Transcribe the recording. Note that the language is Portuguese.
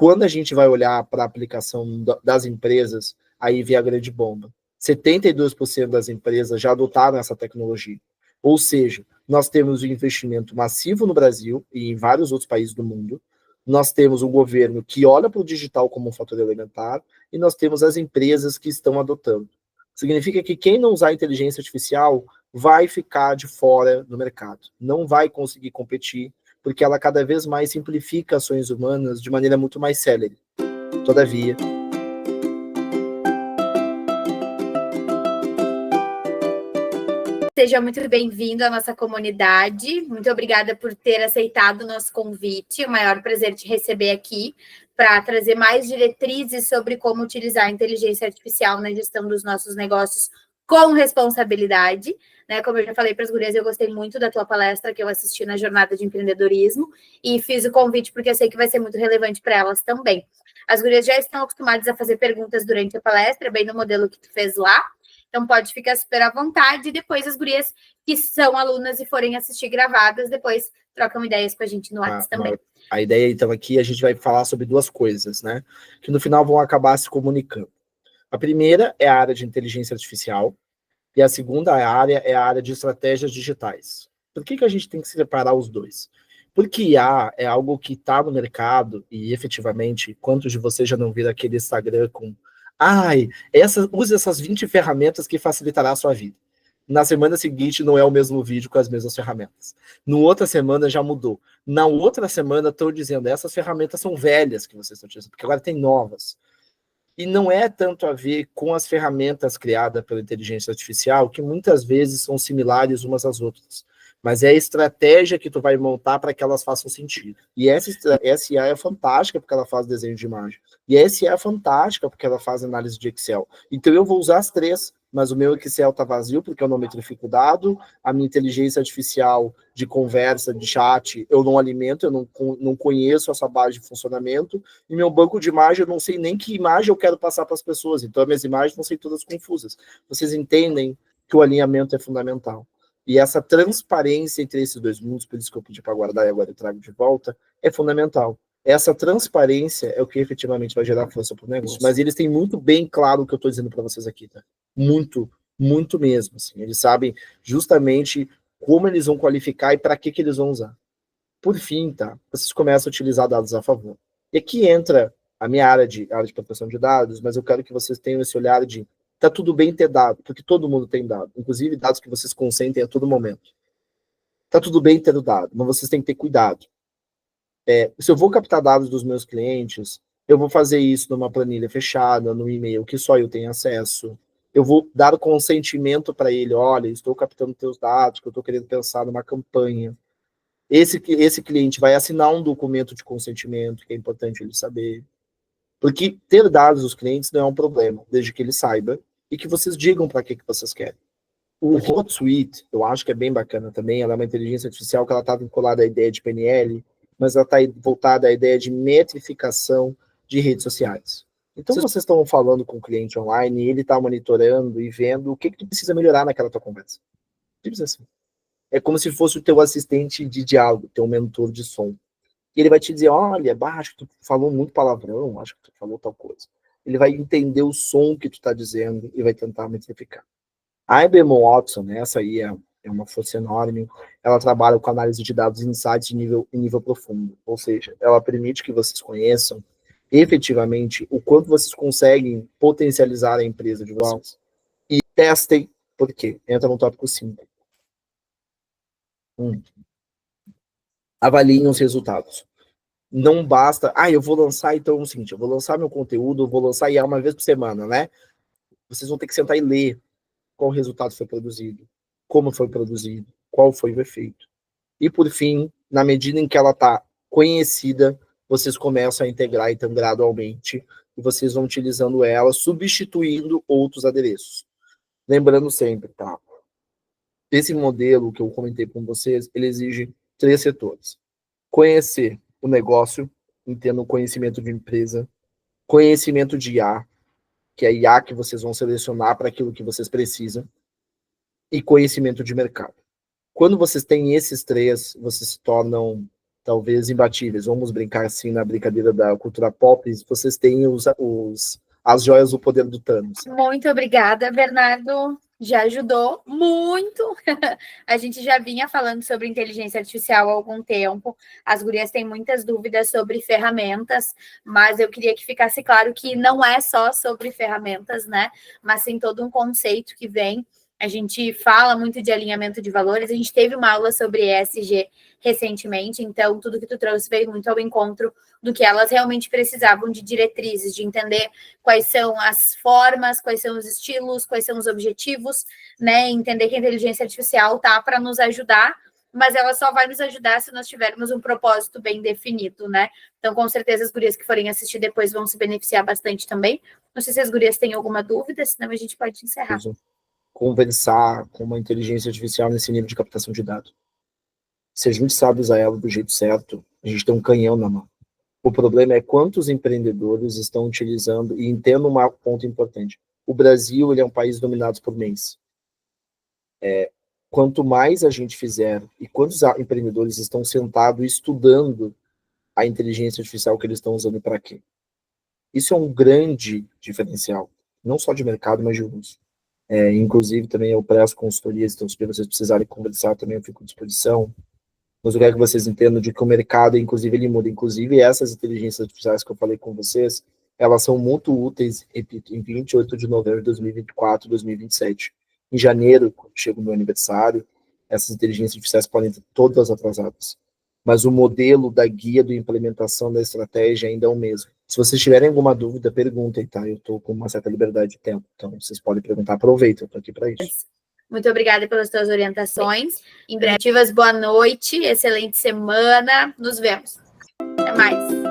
quando a gente vai olhar para a aplicação das empresas, aí vem a grande bomba. 72% das empresas já adotaram essa tecnologia. Ou seja, nós temos um investimento massivo no Brasil e em vários outros países do mundo. Nós temos um governo que olha para o digital como um fator elementar e nós temos as empresas que estão adotando. Significa que quem não usar a inteligência artificial vai ficar de fora do mercado, não vai conseguir competir, porque ela cada vez mais simplifica ações humanas de maneira muito mais célere. Todavia, seja muito bem-vindo à nossa comunidade. Muito obrigada por ter aceitado o nosso convite. É um maior prazer te receber aqui para trazer mais diretrizes sobre como utilizar a inteligência artificial na gestão dos nossos negócios com responsabilidade. Né? Como eu já falei para as gurias, eu gostei muito da tua palestra que eu assisti na Jornada de Empreendedorismo e fiz o convite porque eu sei que vai ser muito relevante para elas também. As gurias já estão acostumadas a fazer perguntas durante a palestra, bem no modelo que tu fez lá. Então, pode ficar super à vontade. E depois, as gurias que são alunas e forem assistir gravadas, depois trocam ideias com a gente no WhatsApp também. A ideia, então, aqui, a gente vai falar sobre duas coisas, né? Que no final vão acabar se comunicando. A primeira é a área de inteligência artificial e a segunda área é a área de estratégias digitais. Por que a gente tem que separar os dois? Porque IA é algo que está no mercado e, efetivamente, quantos de vocês já não viram aquele Instagram com use essas 20 ferramentas que facilitará a sua vida. Na semana seguinte não é o mesmo vídeo com as mesmas ferramentas. Na outra semana já mudou. Na outra semana estão dizendo, essas ferramentas são velhas que vocês estão utilizando, porque agora tem novas. E não é tanto a ver com as ferramentas criadas pela inteligência artificial, que muitas vezes são similares umas às outras. Mas é a estratégia que tu vai montar para que elas façam sentido. E essa IA é fantástica porque ela faz desenho de imagem. E essa IA é fantástica porque ela faz análise de Excel. Então eu vou usar as três, mas o meu Excel está vazio porque eu não metrifico o dado, a minha inteligência artificial de conversa, de chat, eu não alimento, eu não conheço essa base de funcionamento, e meu banco de imagem, eu não sei nem que imagem eu quero passar para as pessoas, então as minhas imagens vão ser todas confusas. Vocês entendem que o alinhamento é fundamental. E essa transparência entre esses dois mundos, por isso que eu pedi para guardar e agora eu trago de volta, é fundamental. Essa transparência é o que efetivamente vai gerar força para o negócio. Mas eles têm muito bem claro o que eu estou dizendo para vocês aqui, tá? Muito, muito mesmo. Assim. Eles sabem justamente como eles vão qualificar e para que eles vão usar. Por fim, tá? Vocês começam a utilizar dados a favor. E aqui entra a minha área de proteção de dados, mas eu quero que vocês tenham esse olhar de tá tudo bem ter dado, porque todo mundo tem dado, inclusive dados que vocês consentem a todo momento. Tá tudo bem ter o dado, mas vocês têm que ter cuidado. Se eu vou captar dados dos meus clientes, eu vou fazer isso numa planilha fechada, num e-mail que só eu tenho acesso. Eu vou dar o consentimento para ele, olha, estou captando teus dados, que eu estou querendo pensar numa campanha. Esse cliente vai assinar um documento de consentimento, que é importante ele saber. Porque ter dados dos clientes não é um problema, desde que ele saiba e que vocês digam para que vocês querem. O HotSuite, eu acho que é bem bacana também, ela é uma inteligência artificial que ela está vinculada à ideia de PNL, mas ela está voltada à ideia de metrificação de redes sociais. Então, vocês estão falando com o cliente online e ele está monitorando e vendo o que tu precisa melhorar naquela tua conversa. Simples assim. É como se fosse o teu assistente de diálogo, teu mentor de som. E ele vai te dizer, olha, acho que tu falou muito palavrão, acho que tu falou tal coisa. Ele vai entender o som que tu está dizendo e vai tentar metrificar. A IBM Watson, né, essa aí é uma força enorme, ela trabalha com análise de dados e insights em nível profundo, ou seja, ela permite que vocês conheçam efetivamente o quanto vocês conseguem potencializar a empresa de vocês. E testem, por quê? Entra no tópico 5. Avaliem os resultados. Não basta, eu vou lançar, então é o seguinte, eu vou lançar meu conteúdo, eu vou lançar IA uma vez por semana, né? Vocês vão ter que sentar e ler qual resultado foi produzido, como foi produzido, qual foi o efeito. E, por fim, na medida em que ela está conhecida, vocês começam a integrar, então, gradualmente, e vocês vão utilizando ela, substituindo outros adereços. Lembrando sempre, tá? Esse modelo que eu comentei com vocês, ele exige 3 setores. Conhecer o negócio, tendo conhecimento de empresa, conhecimento de IA, que é a IA que vocês vão selecionar para aquilo que vocês precisam, e conhecimento de mercado. Quando vocês têm esses 3, vocês se tornam talvez imbatíveis. Vamos brincar assim na brincadeira da cultura pop, vocês têm as joias do poder do Thanos. Muito obrigada, Bernardo. Já ajudou muito. A gente já vinha falando sobre inteligência artificial há algum tempo. As gurias têm muitas dúvidas sobre ferramentas, mas eu queria que ficasse claro que não é só sobre ferramentas, né? Mas sim todo um conceito que vem. A gente fala muito de alinhamento de valores, a gente teve uma aula sobre ESG recentemente, então tudo que tu trouxe veio muito ao encontro do que elas realmente precisavam de diretrizes, de entender quais são as formas, quais são os estilos, quais são os objetivos, né? Entender que a inteligência artificial tá para nos ajudar, mas ela só vai nos ajudar se nós tivermos um propósito bem definido, né? Então, com certeza, as gurias que forem assistir depois vão se beneficiar bastante também. Não sei se as gurias têm alguma dúvida, senão a gente pode encerrar. Conversar com uma inteligência artificial nesse nível de captação de dados. Se a gente sabe usar ela do jeito certo, a gente tem um canhão na mão. O problema é quantos empreendedores estão utilizando, e entendo um ponto importante. O Brasil, ele é um país dominado por MEIs. Quanto mais a gente fizer, e quantos empreendedores estão sentados estudando a inteligência artificial que eles estão usando para quê? Isso é um grande diferencial, não só de mercado, mas de uso. Inclusive, também eu presto consultorias, então se vocês precisarem conversar, também eu fico à disposição. Mas eu quero que vocês entendam de que o mercado, inclusive, ele muda. Inclusive, essas inteligências artificiais que eu falei com vocês, elas são muito úteis, repito, em 28 de novembro de 2024, 2027. Em janeiro, quando chega o meu aniversário, essas inteligências artificiais podem estar todas atrasadas. Mas o modelo da guia de implementação da estratégia ainda é o mesmo. Se vocês tiverem alguma dúvida, perguntem, tá? Eu estou com uma certa liberdade de tempo, então vocês podem perguntar, aproveitem, eu estou aqui para isso. Muito obrigada pelas tuas orientações. Em breve, boa noite, excelente semana. Nos vemos. Até mais.